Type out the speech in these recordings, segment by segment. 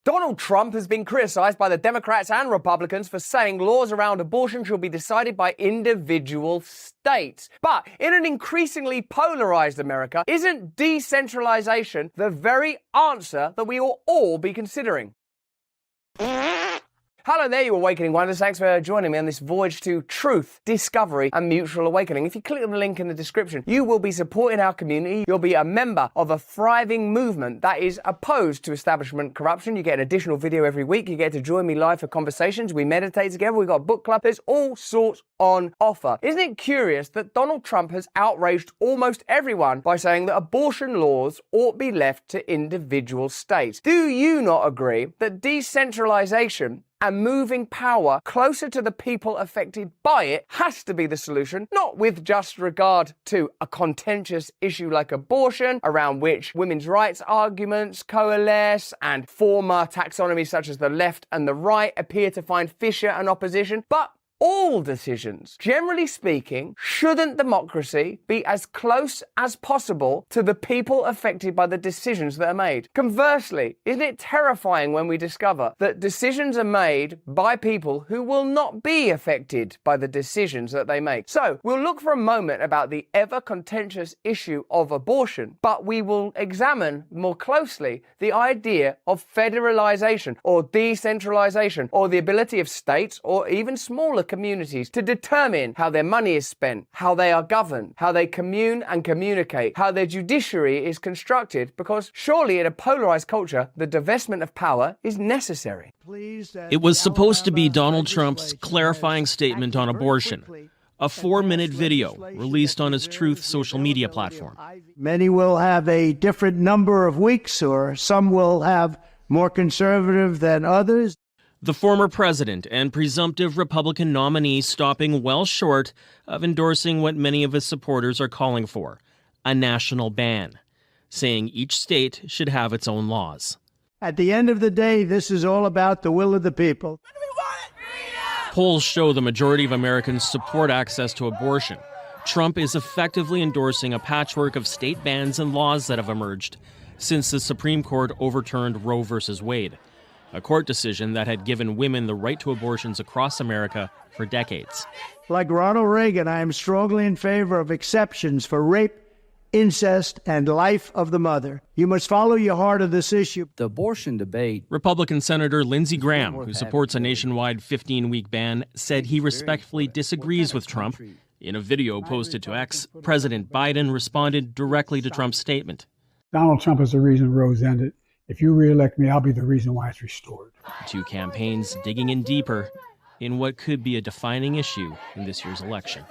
Donald Trump has been criticized by the Democrats and Republicans for saying laws around abortion should be decided by individual states. But in an increasingly polarized America, isn't decentralization the very answer that we will all be considering? Hello there, you awakening wonders. Thanks for joining me on this voyage to truth, discovery, and mutual awakening. If you click on the link in the description, you will be supporting our community. You'll be a member of a thriving movement that is opposed to establishment corruption. You get an additional video every week. You get to join me live for conversations. We meditate together. We've got a book club. There's all sorts on offer. Isn't it curious that Donald Trump has outraged almost everyone by saying that abortion laws ought be left to individual states? Do you not agree that decentralization and moving power closer to the people affected by it has to be the solution, not with just regard to a contentious issue like abortion, around which women's rights arguments coalesce and former taxonomies such as the left and the right appear to find fissure and opposition, but all decisions. Generally speaking, shouldn't democracy be as close as possible to the people affected by the decisions that are made? Conversely, isn't it terrifying when we discover that decisions are made by people who will not be affected by the decisions that they make? So, we'll look for a moment about the ever-contentious issue of abortion, but we will examine more closely the idea of federalization or decentralization, or the ability of states or even smaller communities to determine how their money is spent, how they are governed, how they commune and communicate, how their judiciary is constructed, because surely in a polarized culture, the divestment of power is necessary. It was supposed to be Donald Trump's clarifying statement on abortion, a 4-minute video released on his Truth social media platform. Many will have a different number of weeks, or some will have more conservative than others. The former president and presumptive Republican nominee stopping well short of endorsing what many of his supporters are calling for, a national ban, saying each state should have its own laws. At the end of the day, this is all about the will of the people. Polls show the majority of Americans support access to abortion. Trump is effectively endorsing a patchwork of state bans and laws that have emerged since the Supreme Court overturned Roe v. Wade, a court decision that had given women the right to abortions across America for decades. Like Ronald Reagan, I am strongly in favor of exceptions for rape, incest, and life of the mother. You must follow your heart of this issue. The abortion debate. Republican Senator Lindsey Graham, who supports a nationwide 15-week ban, said he respectfully disagrees with Trump. In a video posted to X, President Biden responded directly to Trump's statement. Donald Trump is the reason Roe's ended. If you re-elect me, I'll be the reason why it's restored. Two campaigns digging in deeper in what could be a defining issue in this year's election.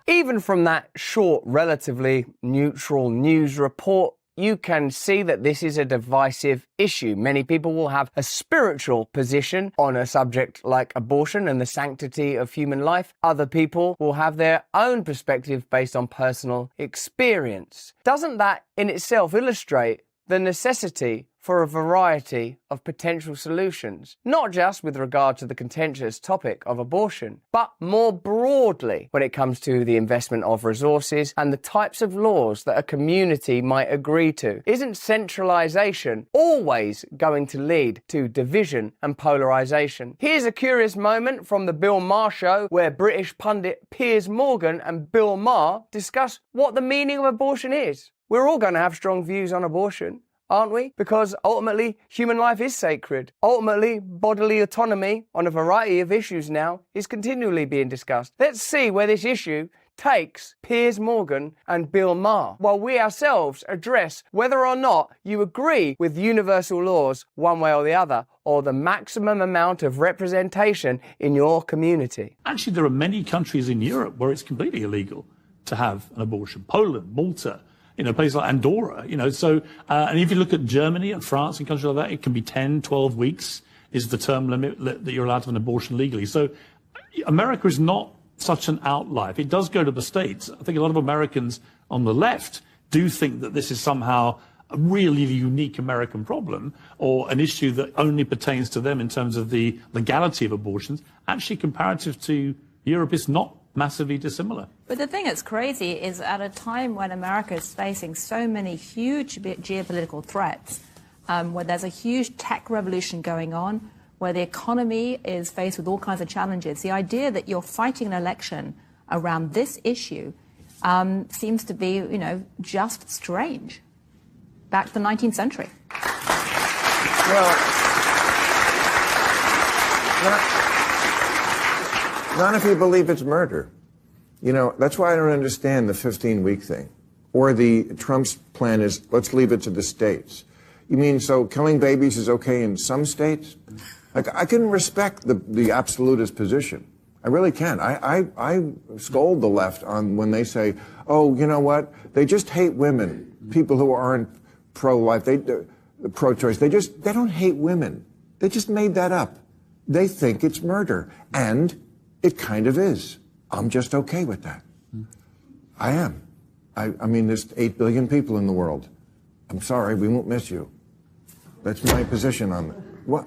Even from that short, relatively neutral news report, you can see that this is a divisive issue. Many people will have a spiritual position on a subject like abortion and the sanctity of human life. Other people will have their own perspective based on personal experience. Doesn't that in itself illustrate the necessity for a variety of potential solutions, not just with regard to the contentious topic of abortion, but more broadly when it comes to the investment of resources and the types of laws that a community might agree to? Isn't centralization always going to lead to division and polarization? Here's a curious moment from the Bill Maher show, where British pundit Piers Morgan and Bill Maher discuss what the meaning of abortion is. We're all going to have strong views on abortion, aren't we? Because ultimately, human life is sacred. Ultimately, bodily autonomy on a variety of issues now is continually being discussed. Let's see where this issue takes Piers Morgan and Bill Maher, while we ourselves address whether or not you agree with universal laws one way or the other, or the maximum amount of representation in your community. Actually, there are many countries in Europe where it's completely illegal to have an abortion. Poland, Malta, places like Andorra, so, and if you look at Germany and France and countries like that, it can be 10, 12 weeks is the term limit that you're allowed to have an abortion legally. So America is not such an outlier. If it does go to the States, I think a lot of Americans on the left do think that this is somehow a really unique American problem, or an issue that only pertains to them in terms of the legality of abortions. Actually, comparative to Europe, it's not massively dissimilar. But the thing that's crazy is at a time when America is facing so many huge geopolitical threats, where there's a huge tech revolution going on, where the economy is faced with all kinds of challenges. The idea that you're fighting an election around this issue seems to be, just strange. Back to the 19th century. Well, not if you believe it's murder. That's why I don't understand the 15-week thing. Or Trump's plan is, let's leave it to the states. You mean, so killing babies is okay in some states? I can respect the absolutist position. I really can. I scold the left when they say, oh, you know what? They just hate women. People who aren't pro-life, pro-choice. They don't hate women. They just made that up. They think it's murder. And it kind of is. I'm just okay with that. I am. I mean, there's 8 billion people in the world. I'm sorry, we won't miss you. That's my position on it. What?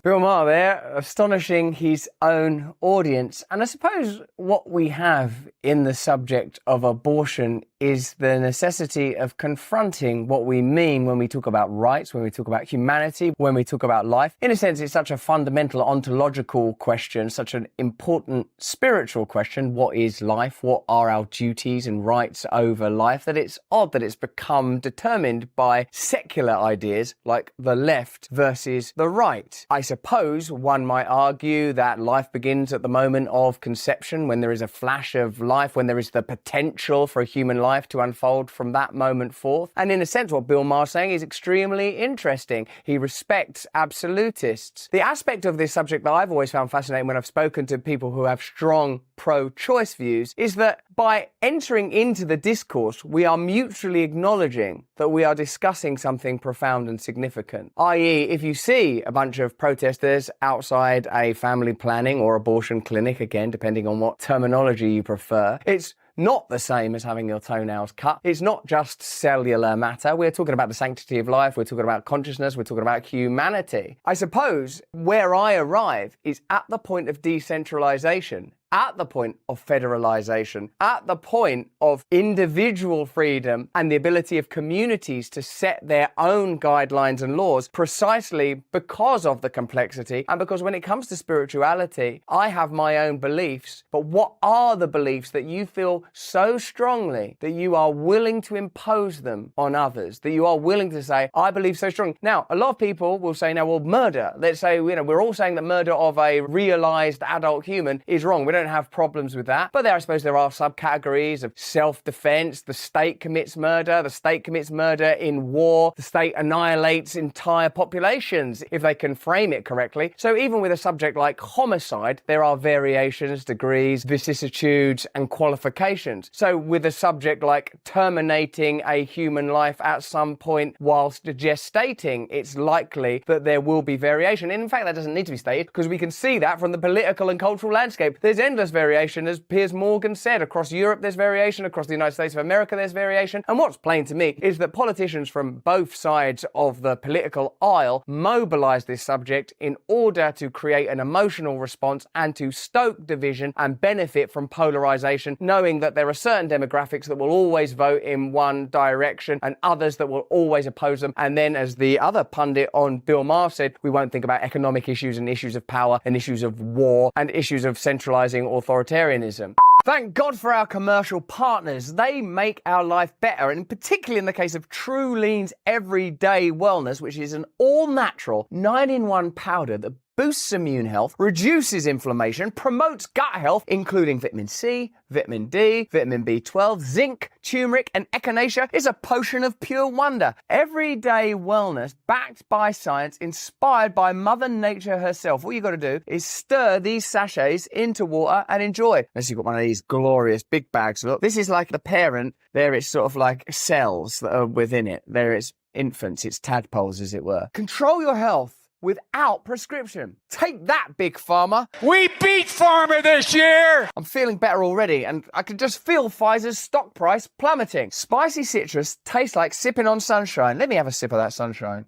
Bill Maher there, astonishing his own audience. And I suppose what we have in the subject of abortion is the necessity of confronting what we mean when we talk about rights, when we talk about humanity, when we talk about life. In a sense, it's such a fundamental ontological question, such an important spiritual question. What is life? What are our duties and rights over life? That it's odd that it's become determined by secular ideas like the left versus the right. I suppose one might argue that life begins at the moment of conception, when there is a flash of life, when there is the potential for a human life to unfold from that moment forth. And in a sense, what Bill Maher's saying is extremely interesting. He respects absolutists. The aspect of this subject that I've always found fascinating when I've spoken to people who have strong pro-choice views is that by entering into the discourse, we are mutually acknowledging that we are discussing something profound and significant. I.e., if you see a bunch of protesters outside a family planning or abortion clinic, again, depending on what terminology you prefer, it's not the same as having your toenails cut. It's not just cellular matter. We're talking about the sanctity of life. We're talking about consciousness. We're talking about humanity. I suppose where I arrive is at the point of decentralization, at the point of federalization, at the point of individual freedom and the ability of communities to set their own guidelines and laws, precisely because of the complexity and because when it comes to spirituality, I have my own beliefs. But what are the beliefs that you feel so strongly that you are willing to impose them on others, that you are willing to say, I believe so strongly? Now, a lot of people will say, now, well, murder. Let's say, we're all saying that murder of a realized adult human is wrong. We don't have problems with that. But I suppose there are subcategories of self-defense. The state commits murder. The state commits murder in war. The state annihilates entire populations if they can frame it correctly. So even with a subject like homicide, there are variations, degrees, vicissitudes, and qualifications. So with a subject like terminating a human life at some point whilst gestating, it's likely that there will be variation. And in fact, that doesn't need to be stated because we can see that from the political and cultural landscape. There's endless variation, as Piers Morgan said. Across Europe, there's variation. Across the United States of America, there's variation. And what's plain to me is that politicians from both sides of the political aisle mobilize this subject in order to create an emotional response and to stoke division and benefit from polarization, knowing that there are certain demographics that will always vote in one direction and others that will always oppose them. And then, as the other pundit on Bill Maher said, we won't think about economic issues and issues of power and issues of war and issues of centralizing authoritarianism. Thank God for our commercial partners. They make our life better, and particularly in the case of True Lean's Everyday Wellness, which is an all-natural 9-in-1 powder that boosts immune health, reduces inflammation, promotes gut health, including vitamin C, vitamin D, vitamin B12, zinc, turmeric, and echinacea. Is a potion of pure wonder. Everyday wellness, backed by science, inspired by Mother Nature herself. All you got to do is stir these sachets into water and enjoy. Unless you've got one of these glorious big bags. Look, this is like the parent. There it's sort of like cells that are within it. There it's infants, it's tadpoles, as it were. Control your health without prescription. Take that, Big Pharma. We beat Pharma this year! I'm feeling better already, and I can just feel Pfizer's stock price plummeting. Spicy citrus tastes like sipping on sunshine. Let me have a sip of that sunshine.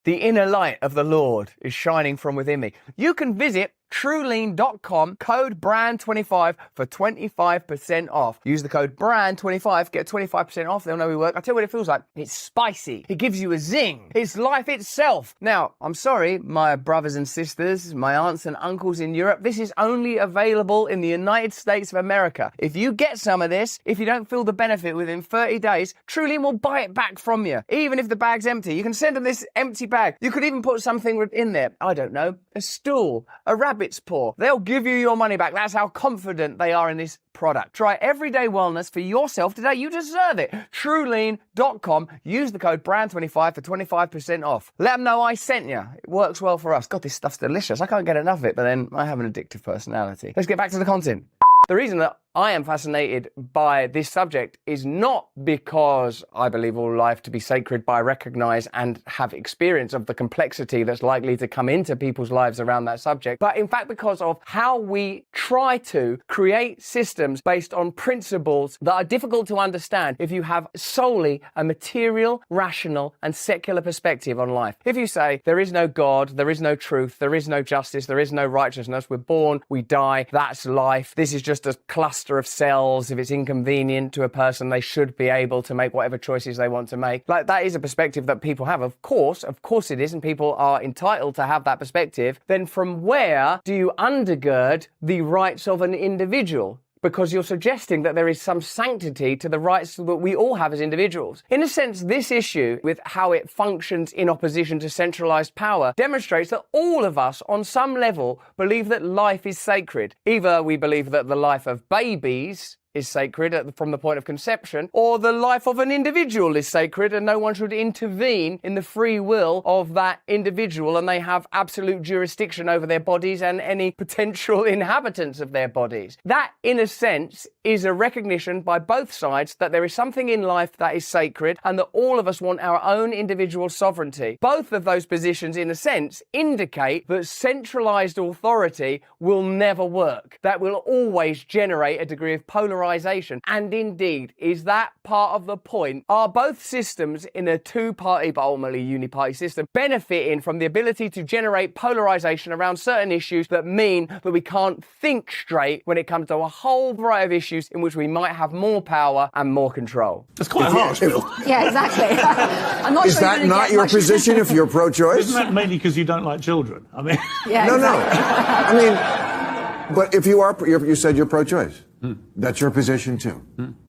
The inner light of the Lord is shining from within me. You can visit truelean.com, code BrandThe25 for 25% off. Use the code BrandThe25, get 25% off. They'll know we work. I tell you what it feels like. It's spicy. It gives you a zing. It's life itself. Now, I'm sorry, my brothers and sisters, my aunts and uncles in Europe, this is only available in the United States of America. If you get some of this, if you don't feel the benefit within 30 days, Truelean will buy it back from you. Even if the bag's empty, you can send them this empty bag. You could even put something in there. I don't know, a stool, a rabbit's paw. They'll give you your money back. That's how confident they are in this product. Try everyday wellness for yourself today. You deserve it. Truelean.com. Use the code BRAND25 for 25% off. Let them know I sent you. It works well for us. God, this stuff's delicious. I can't get enough of it, but then I have an addictive personality. Let's get back to the content. The reason that I am fascinated by this subject is not because I believe all life to be sacred, but I recognize and have experience of the complexity that's likely to come into people's lives around that subject, but in fact because of how we try to create systems based on principles that are difficult to understand if you have solely a material, rational, and secular perspective on life. If you say there is no God, there is no truth, there is no justice, there is no righteousness, we're born, we die, that's life, this is just a cluster of cells. If it's inconvenient to a person, they should be able to make whatever choices they want to make. Like, that is a perspective that people have. Of course it is, and people are entitled to have that perspective. Then from where do you undergird the rights of an individual? Because you're suggesting that there is some sanctity to the rights that we all have as individuals. In a sense, this issue, with how it functions in opposition to centralized power, demonstrates that all of us, on some level, believe that life is sacred. Either we believe that the life of babies is sacred from the point of conception, or the life of an individual is sacred and no one should intervene in the free will of that individual, and they have absolute jurisdiction over their bodies and any potential inhabitants of their bodies. That, in a sense, is a recognition by both sides that there is something in life that is sacred and that all of us want our own individual sovereignty. Both of those positions, in a sense, indicate that centralized authority will never work. That will always generate a degree of polarization. And indeed, is that part of the point? Are both systems in a two-party, but ultimately uniparty system, benefiting from the ability to generate polarization around certain issues that mean that we can't think straight when it comes to a whole variety of issues in which we might have more power and more control? That's quite harsh, Bill. Yeah, exactly. I'm not Is sure that not your position if you're pro-choice? Isn't that mainly because you don't like children? I mean, Yeah, No. exactly. I mean, but if you said you're pro-choice. That's your position too.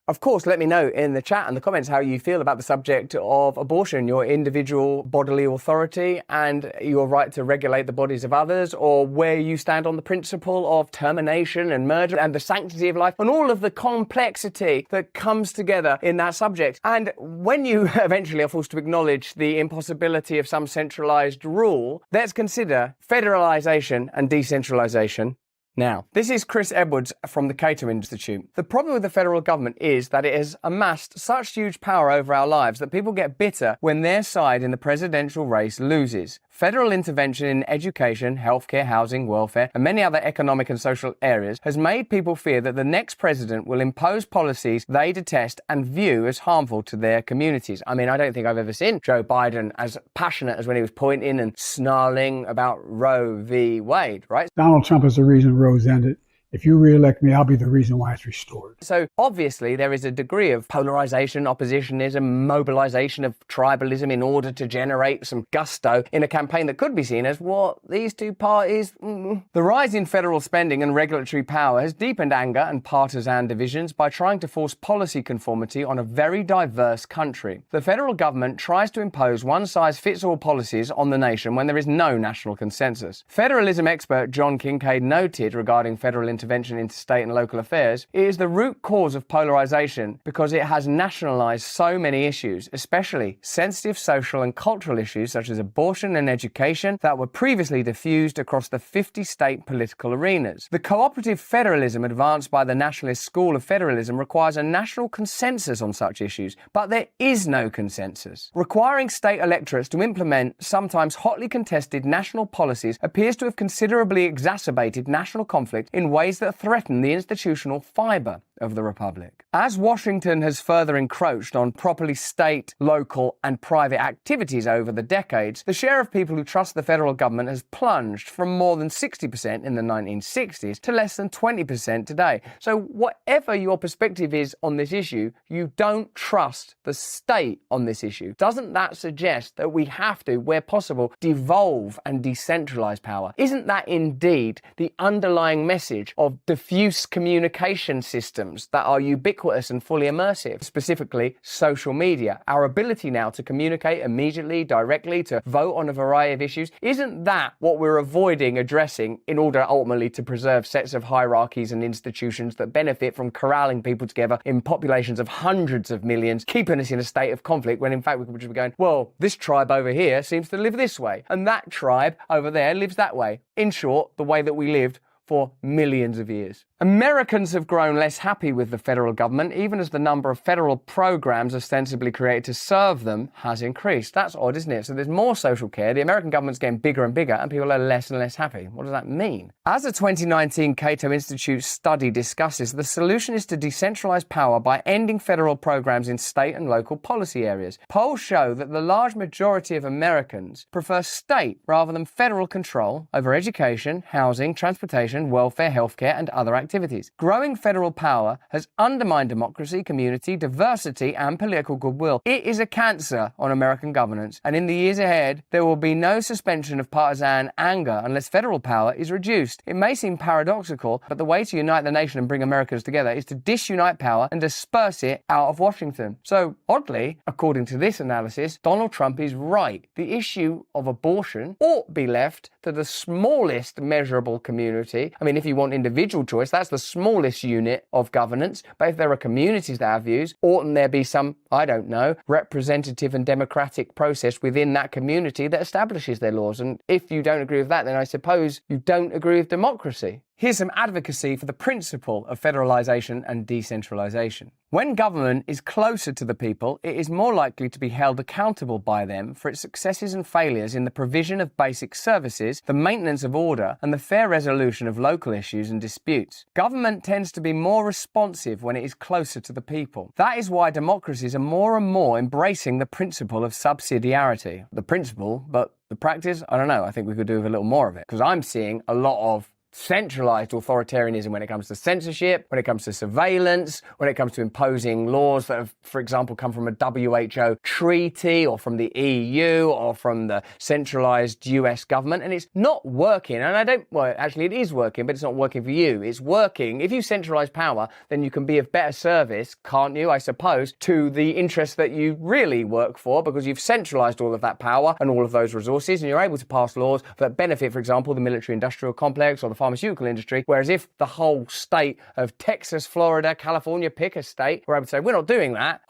Of course, let me know in the chat and the comments how you feel about the subject of abortion, your individual bodily authority and your right to regulate the bodies of others, or where you stand on the principle of termination and murder and the sanctity of life and all of the complexity that comes together in that subject. And when you eventually are forced to acknowledge the impossibility of some centralized rule, let's consider federalization and decentralization. Now, this is Chris Edwards from the Cato Institute. The problem with the federal government is that it has amassed such huge power over our lives that people get bitter when their side in the presidential race loses. Federal intervention in education, healthcare, housing, welfare, and many other economic and social areas has made people fear that the next president will impose policies they detest and view as harmful to their communities. I mean, I don't think I've ever seen Joe Biden as passionate as when he was pointing and snarling about Roe v. Wade, right? Donald Trump is the reason Roe's ended. If you re-elect me, I'll be the reason why it's restored. So obviously there is a degree of polarization, oppositionism, mobilization of tribalism in order to generate some gusto in a campaign that could be seen as what these two parties... The rise in federal spending and regulatory power has deepened anger and partisan divisions by trying to force policy conformity on a very diverse country. The federal government tries to impose one-size-fits-all policies on the nation when there is no national consensus. Federalism expert John Kincaid noted regarding federal intervention into state and local affairs, it is the root cause of polarization because it has nationalized so many issues, especially sensitive social and cultural issues such as abortion and education that were previously diffused across the 50-state political arenas. The cooperative federalism advanced by the Nationalist School of Federalism requires a national consensus on such issues, but there is no consensus. Requiring state electorates to implement sometimes hotly contested national policies appears to have considerably exacerbated national conflict in ways ways that threaten the institutional fibre of the Republic. As Washington has further encroached on properly state, local and private activities over the decades, the share of people who trust the federal government has plunged from more than 60% in the 1960s to less than 20% today. So whatever your perspective is on this issue, you don't trust the state on this issue. Doesn't that suggest that we have to, where possible, devolve and decentralize power? Isn't that indeed the underlying message of diffuse communication systems that are ubiquitous and fully immersive, specifically social media? Our ability now to communicate immediately, directly, to vote on a variety of issues, isn't that what we're avoiding addressing in order ultimately to preserve sets of hierarchies and institutions that benefit from corralling people together in populations of hundreds of millions, keeping us in a state of conflict when in fact we could just be going, well, this tribe over here seems to live this way, and that tribe over there lives that way. In short, the way that we lived for millions of years. Americans have grown less happy with the federal government, even as the number of federal programs ostensibly created to serve them has increased. That's odd, isn't it? So there's more social care, the American government's getting bigger and bigger, and people are less and less happy. What does that mean? As a 2019 Cato Institute study discusses, the solution is to decentralize power by ending federal programs in state and local policy areas. Polls show that the large majority of Americans prefer state rather than federal control over education, housing, transportation, welfare, healthcare, and other activities. Growing federal power has undermined democracy, community, diversity, and political goodwill. It is a cancer on American governance, and in the years ahead, there will be no suspension of partisan anger unless federal power is reduced. It may seem paradoxical, but the way to unite the nation and bring Americans together is to disunite power and disperse it out of Washington. So, oddly, according to this analysis, Donald Trump is right. The issue of abortion ought be left to the smallest measurable community. I mean, if you want individual choice, that's the smallest unit of governance. But if there are communities that have views, oughtn't there be some, I don't know, representative and democratic process within that community that establishes their laws? And if you don't agree with that, then I suppose you don't agree with democracy. Here's some advocacy for the principle of federalization and decentralization. When government is closer to the people, it is more likely to be held accountable by them for its successes and failures in the provision of basic services, the maintenance of order, and the fair resolution of local issues and disputes. Government tends to be more responsive when it is closer to the people. That is why democracies are more and more embracing the principle of subsidiarity. The principle, but the practice, I don't know. I think we could do with a little more of it, because I'm seeing a lot of centralized authoritarianism when it comes to censorship, when it comes to surveillance, when it comes to imposing laws that have, for example, come from a WHO treaty or from the EU or from the centralized US government. And it's not working. And actually it is working, but it's not working for you. It's working. If you centralize power, then you can be of better service, can't you, I suppose, to the interests that you really work for, because you've centralized all of that power and all of those resources, and you're able to pass laws that benefit, for example, the military-industrial complex or the pharmaceutical industry. Whereas if the whole state of Texas, Florida, California, pick a state, we're able to say, we're not doing that.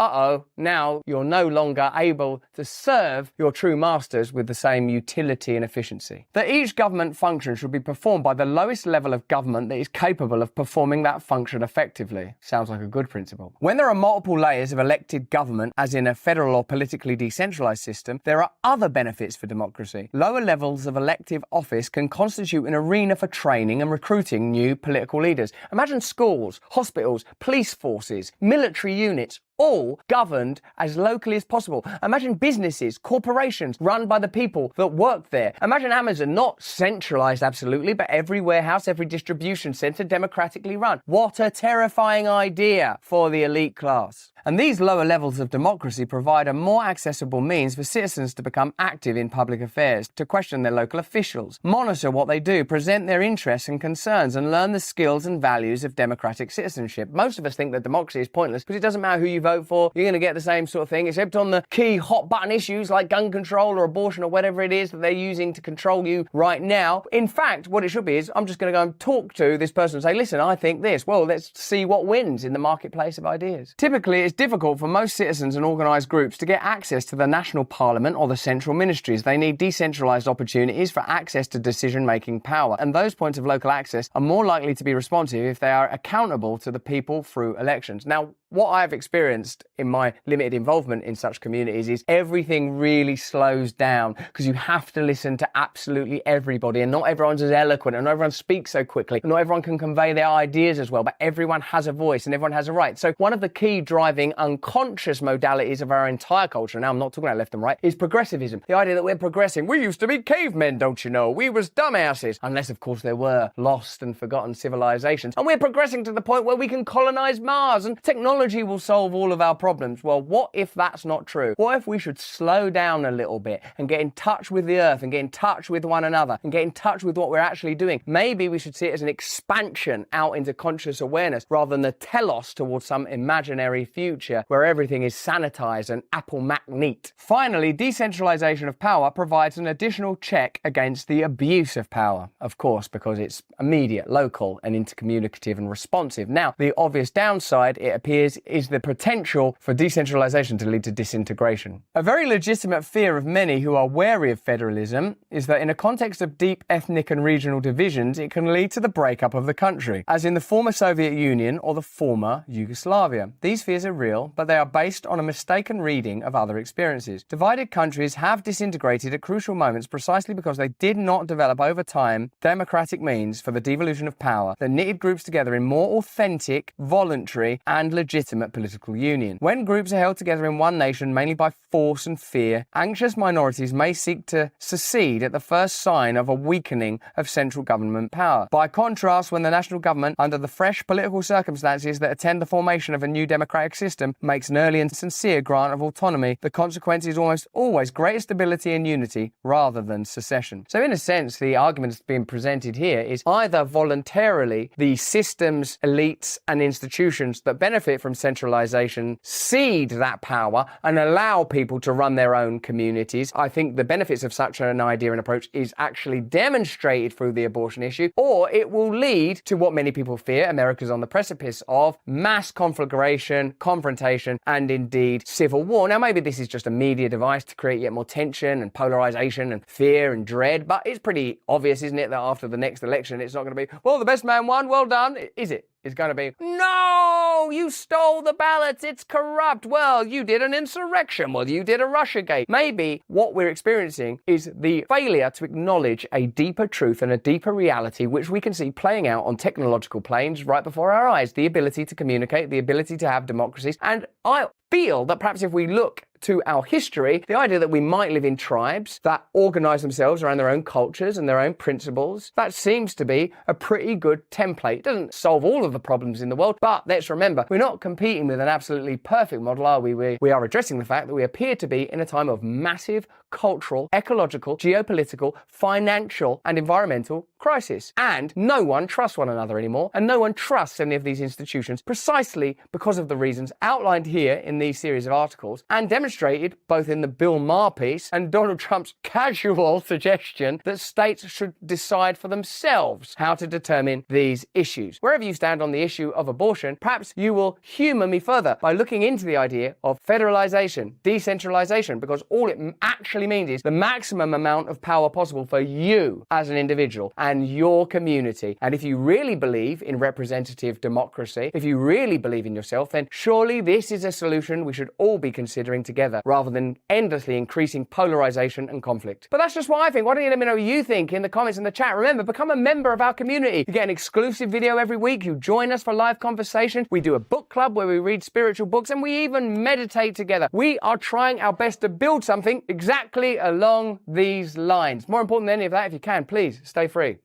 Now you're no longer able to serve your true masters with the same utility and efficiency. That each government function should be performed by the lowest level of government that is capable of performing that function effectively. Sounds like a good principle. When there are multiple layers of elected government, as in a federal or politically decentralized system, there are other benefits for democracy. Lower levels of elective office can constitute an arena for training and recruiting new political leaders. Imagine schools, hospitals, police forces, military units, all governed as locally as possible. Imagine businesses, corporations run by the people that work there. Imagine Amazon, not centralized absolutely, but every warehouse, every distribution center democratically run. What a terrifying idea for the elite class. And these lower levels of democracy provide a more accessible means for citizens to become active in public affairs, to question their local officials, monitor what they do, present their interests and concerns, and learn the skills and values of democratic citizenship. Most of us think that democracy is pointless because it doesn't matter who you vote for, you're going to get the same sort of thing, except on the key hot button issues like gun control or abortion or whatever it is that they're using to control you right now. In fact, what it should be is I'm just going to go and talk to this person and say, listen, I think this. Well, let's see what wins in the marketplace of ideas. Typically, it's difficult for most citizens and organised groups to get access to the national parliament or the central ministries. They need decentralised opportunities for access to decision-making power, and those points of local access are more likely to be responsive if they are accountable to the people through elections. Now, what I've experienced in my limited involvement in such communities is everything really slows down because you have to listen to absolutely everybody, and not everyone's as eloquent, and not everyone speaks so quickly, and not everyone can convey their ideas as well, but everyone has a voice and everyone has a right. So one of the key driving unconscious modalities of our entire culture, now I'm not talking about left and right, is progressivism. The idea that we're progressing. We used to be cavemen, don't you know? We was dumbasses. Unless, of course, there were lost and forgotten civilizations. And we're progressing to the point where we can colonize Mars and technology will solve all of our problems. Well, what if that's not true? What if we should slow down a little bit and get in touch with the earth and get in touch with one another and get in touch with what we're actually doing? Maybe we should see it as an expansion out into conscious awareness rather than the telos towards some imaginary future where everything is sanitized and Apple Mac neat. Finally, decentralization of power provides an additional check against the abuse of power, of course, because it's immediate, local, and intercommunicative and responsive. Now, the obvious downside, it appears, is the potential for decentralization to lead to disintegration. A very legitimate fear of many who are wary of federalism is that in a context of deep ethnic and regional divisions, it can lead to the breakup of the country, as in the former Soviet Union or the former Yugoslavia. These fears are real, but they are based on a mistaken reading of other experiences. Divided countries have disintegrated at crucial moments precisely because they did not develop over time democratic means for the devolution of power that knitted groups together in more authentic, voluntary, and legitimate political union. When groups are held together in one nation mainly by force and fear, anxious minorities may seek to secede at the first sign of a weakening of central government power. By contrast, when the national government, under the fresh political circumstances that attend the formation of a new democratic system, makes an early and sincere grant of autonomy, the consequence is almost always greater stability and unity rather than secession. So in a sense, the argument that's being presented here is either voluntarily the systems, elites and institutions that benefit from centralization cede that power and allow people to run their own communities. I think the benefits of such an idea and approach is actually demonstrated through the abortion issue, or it will lead to what many people fear America's on the precipice of: mass conflagration, confrontation, and indeed civil war. Now, maybe this is just a media device to create yet more tension and polarization and fear and dread, but it's pretty obvious, isn't it, that after the next election, it's not going to be, well, the best man won, well done, is it? It's going to be, no, you stole the ballots, it's corrupt. Well, you did an insurrection. Well, you did a Russiagate. Maybe what we're experiencing is the failure to acknowledge a deeper truth and a deeper reality, which we can see playing out on technological planes right before our eyes. The ability to communicate, the ability to have democracies. And I feel that perhaps if we look to our history, the idea that we might live in tribes that organize themselves around their own cultures and their own principles, that seems to be a pretty good template. It doesn't solve all of the problems in the world, but let's remember, we're not competing with an absolutely perfect model, are we? We are addressing the fact that we appear to be in a time of massive cultural, ecological, geopolitical, financial, and environmental crisis. And no one trusts one another anymore, and no one trusts any of these institutions precisely because of the reasons outlined here in these series of articles and demonstrated both in the Bill Maher piece and Donald Trump's casual suggestion that states should decide for themselves how to determine these issues. Wherever you stand on the issue of abortion, perhaps you will humour me further by looking into the idea of federalization, decentralization, because all it actually means is the maximum amount of power possible for you as an individual and your community. And if you really believe in representative democracy, if you really believe in yourself, then surely this is a solution we should all be considering together rather than endlessly increasing polarization and conflict. But that's just what I think. Why don't you let me know what you think in the comments in the chat? Remember, become a member of our community. You get an exclusive video every week. You join us for live conversations. We do a book club where we read spiritual books and we even meditate together. We are trying our best to build something exactly along these lines. More important than any of that, if you can, please stay free.